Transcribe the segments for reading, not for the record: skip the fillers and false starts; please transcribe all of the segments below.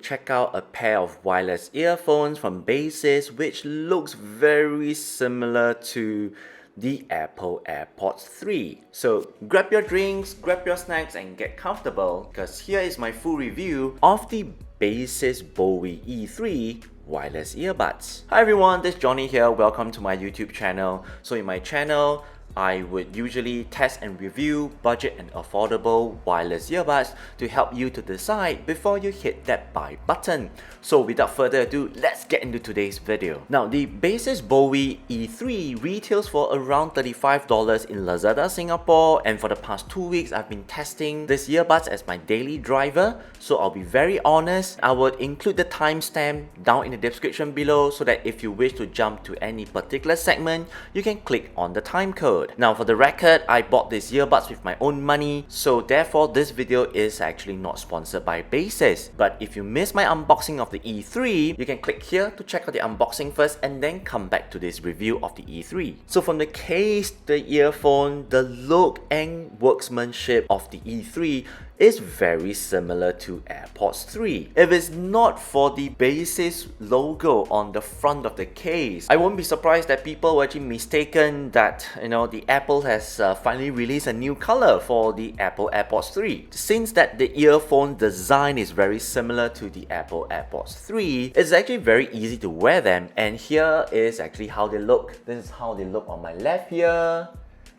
check out a pair of wireless earphones from Baseus, which looks very similar to the Apple AirPods 3. So grab your drinks, grab your snacks and get comfortable, because here is my full review of the Baseus Bowie E3 wireless earbuds. Hi everyone, this is Johnny here. Welcome to my YouTube channel. So in my channel, I would usually test and review budget and affordable wireless earbuds to help you to decide before you hit that buy button. So without further ado, let's get into today's video. Now, the Baseus Bowie E3 retails for around $35 in Lazada Singapore, and for the past 2 weeks I've been testing these earbuds as my daily driver. So I'll be very honest, I would include the timestamp down in the description below so that if you wish to jump to any particular segment, you can click on the time code. Now for the record, I bought these earbuds with my own money, so therefore this video is actually not sponsored by Baseus. But if you missed my unboxing of the E3, you can click here to check out the unboxing first and then come back to this review of the E3. So from the case, the earphone, the look and workmanship of the E3 is very similar to AirPods 3. If it's not for the Baseus logo on the front of the case, I won't be surprised that people were actually mistaken that, the Apple has finally released a new color for the Apple AirPods 3. Since that the earphone design is very similar to the Apple AirPods 3, it's actually very easy to wear them, and here is actually how they look. This is how they look on my left here.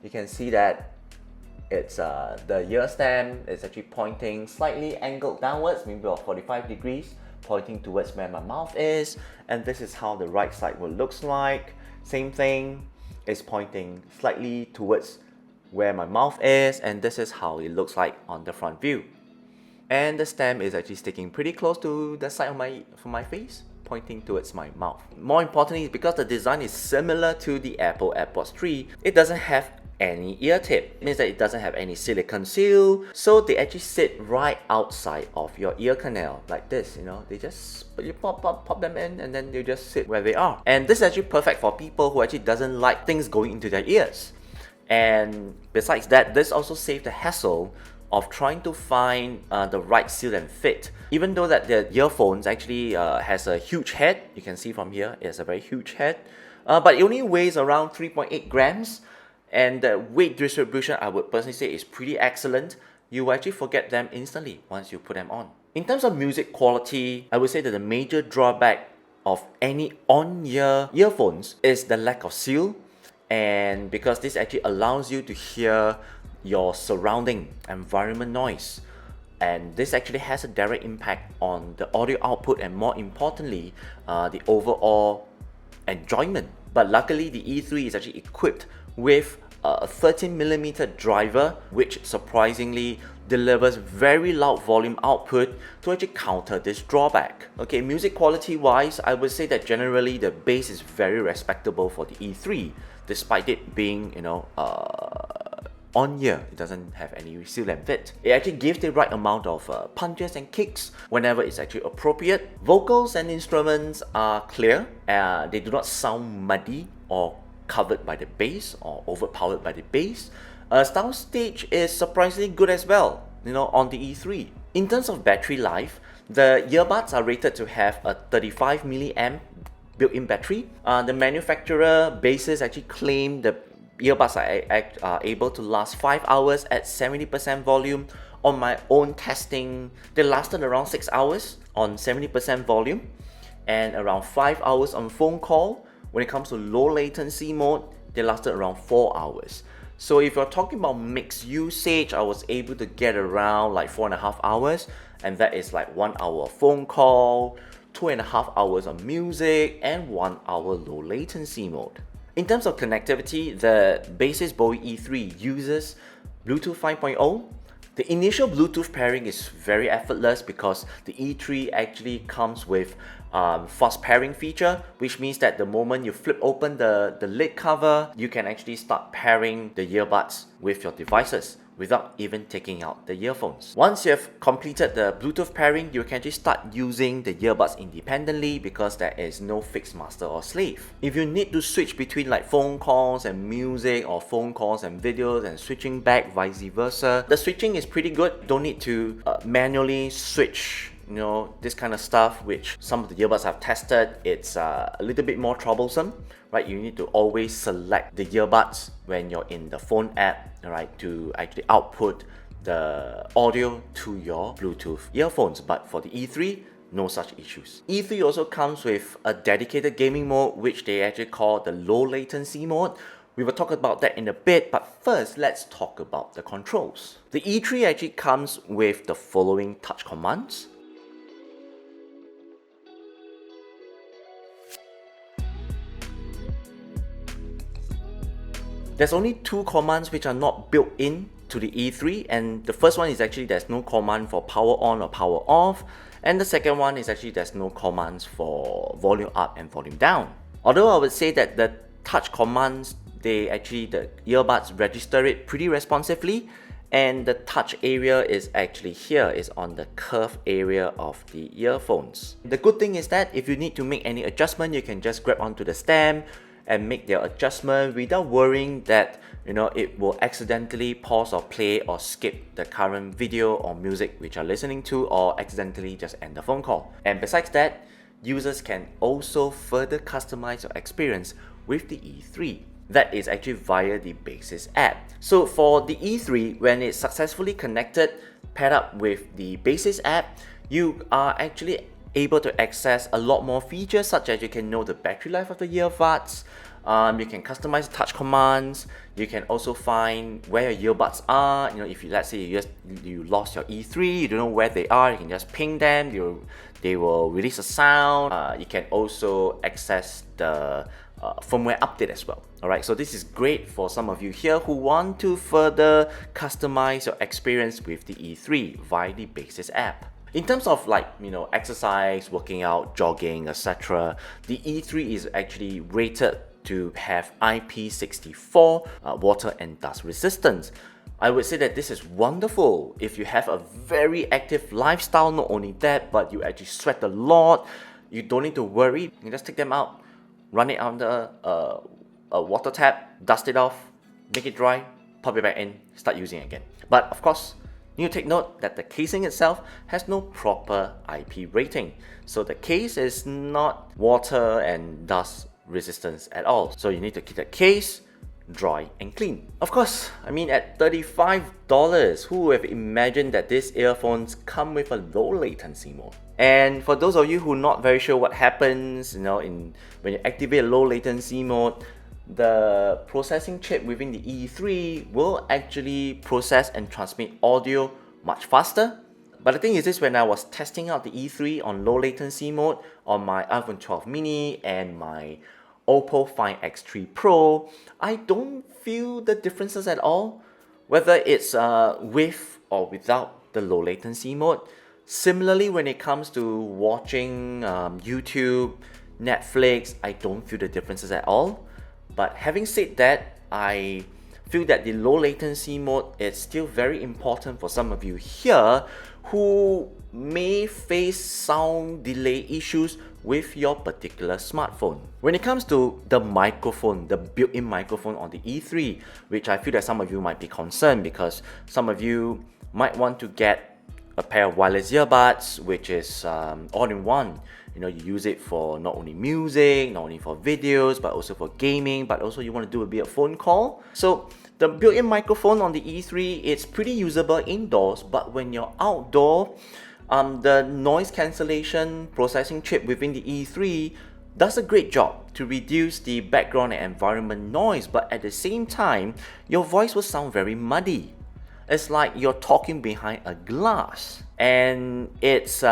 You can see that it's the ear stem is actually pointing slightly angled downwards, maybe about 45 degrees, pointing towards where my mouth is. And this is how the right side will looks like. Same thing, it's pointing slightly towards where my mouth is, and this is how it looks like on the front view. And the stem is actually sticking pretty close to the side of my face, pointing towards my mouth. More importantly, because the design is similar to the Apple AirPods 3, it doesn't have any ear tip. It means that it doesn't have any silicone seal, so they actually sit right outside of your ear canal like this. They just you pop them in, and then they just sit where they are. And this is actually perfect for people who actually doesn't like things going into their ears. And besides that, this also saves the hassle of trying to find the right seal and fit. Even though that the earphones actually has a huge head, you can see from here, it's a very huge head, but it only weighs around 3.8 grams. And the weight distribution, I would personally say, is pretty excellent. You will actually forget them instantly once you put them on. In terms of music quality, I would say that the major drawback of any on-ear earphones is the lack of seal, and because this actually allows you to hear your surrounding environment noise. And this actually has a direct impact on the audio output and, more importantly, the overall enjoyment. But luckily, the E3 is actually equipped with a 13mm driver, which surprisingly delivers very loud volume output to actually counter this drawback. Okay, music quality wise, I would say that generally the bass is very respectable for the E3, despite it being, on ear. It doesn't have any seal and fit. It actually gives the right amount of punches and kicks whenever it's actually appropriate. Vocals and instruments are clear. They do not sound muddy or covered by the bass or overpowered by the bass. Soundstage is surprisingly good as well, on the E3. In terms of battery life, the earbuds are rated to have a 35 milliamp built-in battery. The manufacturer Baseus actually claimed the earbuds are able to last 5 hours at 70% volume. On my own testing, they lasted around 6 hours on 70% volume, and around 5 hours on phone call. When it comes to low latency mode, they lasted around 4 hours. So if you're talking about mixed usage, I was able to get around like 4.5 hours, and that is like 1 hour phone call, 2.5 hours on music, and 1 hour low latency mode. In terms of connectivity, the Baseus Bowie E3 uses Bluetooth 5.0. The initial Bluetooth pairing is very effortless because the E3 actually comes with fast pairing feature, which means that the moment you flip open the lid cover, you can actually start pairing the earbuds with your devices without even taking out the earphones. Once you have completed the Bluetooth pairing, you can just start using the earbuds independently because there is no fixed master or slave. If you need to switch between like phone calls and music or phone calls and videos and switching back vice versa, the switching is pretty good. Don't need to manually switch this kind of stuff, which some of the earbuds I've tested, it's a little bit more troublesome, right? You need to always select the earbuds when you're in the phone app, right, to actually output the audio to your Bluetooth earphones. But for the E3, no such issues. E3 also comes with a dedicated gaming mode, which they actually call the low latency mode. We will talk about that in a bit, but first let's talk about the controls. The E3 actually comes with the following touch commands. There's only two commands which are not built in to the E3, and the first one is actually there's no command for power on or power off, and the second one is actually there's no commands for volume up and volume down. Although I would say that the touch commands, the earbuds register it pretty responsively, and the touch area is actually here, is on the curved area of the earphones. The good thing is that if you need to make any adjustment, you can just grab onto the stem and make their adjustment without worrying that it will accidentally pause or play or skip the current video or music which you're listening to, or accidentally just end the phone call. And besides that, users can also further customize your experience with the E3. That is actually via the Baseus app. So for the E3, when it's successfully connected, paired up with the Baseus app, you are actually able to access a lot more features, such as you can know the battery life of the earbuds, you can customize touch commands, you can also find where your earbuds are. If let's say you lost your E3, you don't know where they are, you can just ping them, they will release a sound. You can also access the firmware update as well. Alright, so this is great for some of you here who want to further customize your experience with the E3 via the Baseus app. In terms of exercise, working out, jogging, etc., the E3 is actually rated to have IP64 water and dust resistance. I would say that this is wonderful if you have a very active lifestyle. Not only that, but you actually sweat a lot, you don't need to worry. You can just take them out, run it under a water tap, dust it off, make it dry, pop it back in, start using it again. But of course, you take note that the casing itself has no proper IP rating. So the case is not water and dust resistance at all. So you need to keep the case dry and clean. Of course, at $35, who would have imagined that these earphones come with a low latency mode? And for those of you who are not very sure what happens, when you activate a low latency mode, the processing chip within the E3 will actually process and transmit audio much faster. But the thing is this, when I was testing out the E3 on low latency mode on my iPhone 12 mini and my Oppo Find X3 Pro, I don't feel the differences at all, whether it's with or without the low latency mode. Similarly, when it comes to watching YouTube, Netflix, I don't feel the differences at all. But having said that, I feel that the low latency mode is still very important for some of you here who may face sound delay issues with your particular smartphone. When it comes to the microphone, the built-in microphone on the E3, which I feel that some of you might be concerned because some of you might want to get a pair of wireless earbuds, which is all-in-one. You use it for not only music, not only for videos, but also for gaming, but also you want to do a bit of phone call. So the built-in microphone on the E3, it's pretty usable indoors, but when you're outdoor, the noise cancellation processing chip within the E3 does a great job to reduce the background and environment noise, but at the same time, your voice will sound very muddy. It's like you're talking behind a glass, and it's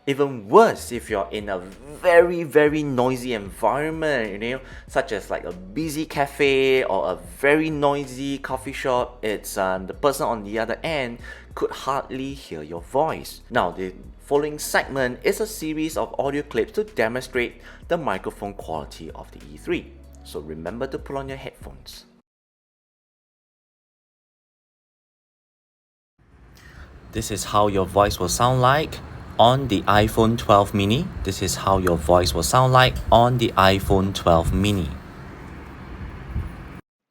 even worse if you're in a very, very noisy environment, such as like a busy cafe or a very noisy coffee shop. It's the person on the other end could hardly hear your voice. Now, the following segment is a series of audio clips to demonstrate the microphone quality of the E3. So remember to put on your headphones. This is how your voice will sound like on the iPhone 12 mini. This is how your voice will sound like on the iPhone 12 mini.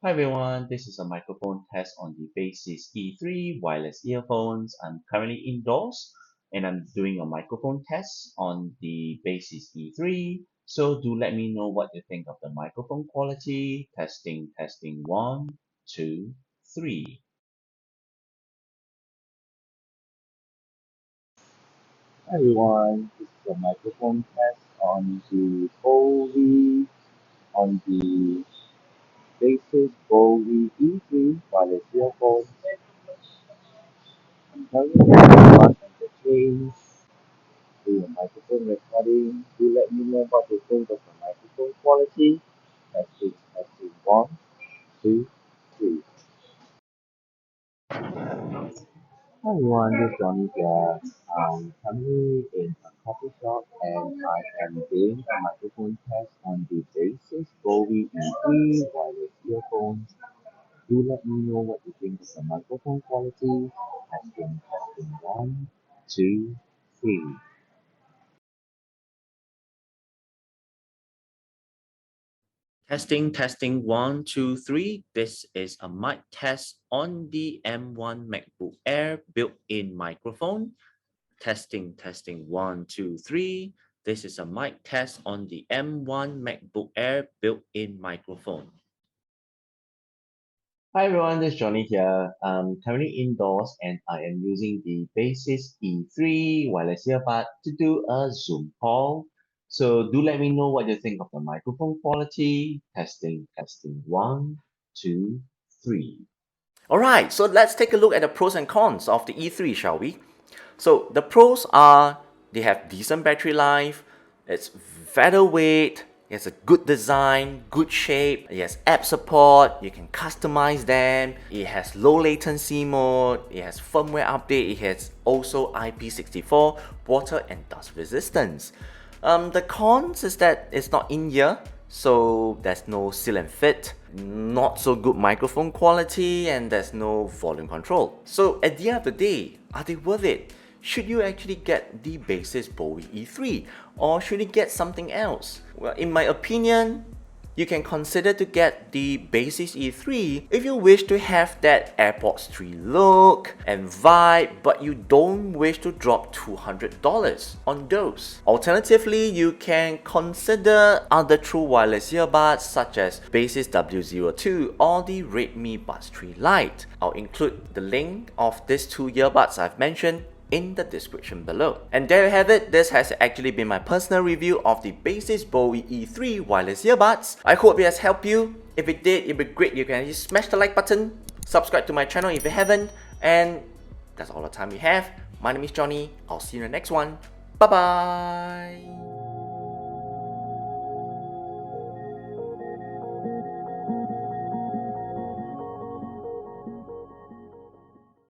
Hi everyone, this is a microphone test on the Baseus E3 wireless earphones. I'm currently indoors and I'm doing a microphone test on the Baseus E3. So do let me know what you think of the microphone quality. Testing, 1, 2, 3. Hi everyone, this is a microphone test on the Bowie on the Baseus Bowie E3 wireless earphone. I'm currently on the change to a microphone recording. Do let me know what you think of the microphone quality. Testing 1, 2, 3. Hi everyone, this is Johnny here. I'm currently in a coffee shop and I am doing a microphone test on the Baseus Bowie E3 wireless earphones. Do let me know what you think of the microphone quality. Testing 1, 2, 3. Testing, 1, 2, 3. This is a mic test on the M1 MacBook Air built-in microphone. Testing, 1, 2, 3. This is a mic test on the M1 MacBook Air built-in microphone. Hi everyone, this is Johnny here. I'm currently indoors and I am using the Baseus E3 wireless earbud to do a Zoom call. So do let me know what you think of the microphone quality. Testing, 1, 2, 3. Alright, so let's take a look at the pros and cons of the E3, shall we? So the pros are they have decent battery life, it's featherweight, it has a good design, good shape, it has app support, you can customize them, it has low latency mode, it has firmware update, it has also IP64 water and dust resistance. The cons is that it's not in ear, so there's no seal and fit, not so good microphone quality, and there's no volume control. So at the end of the day, are they worth it? Should you actually get the Baseus Bowie E3 or should you get something else? Well, in my opinion, you can consider to get the Baseus E3 if you wish to have that AirPods 3 look and vibe, but you don't wish to drop $200 on those. Alternatively, you can consider other true wireless earbuds such as Baseus W02 or the Redmi Buds 3 Lite. I'll include the link of these two earbuds I've mentioned in the description below. And there you have it, this has actually been my personal review of the Baseus Bowie E3 wireless earbuds. I hope it has helped you. If it did, it'd be great you can just smash the like button, subscribe to my channel if you haven't, and that's all the time we have. My name is Johnny, I'll see you in the next one. Bye bye!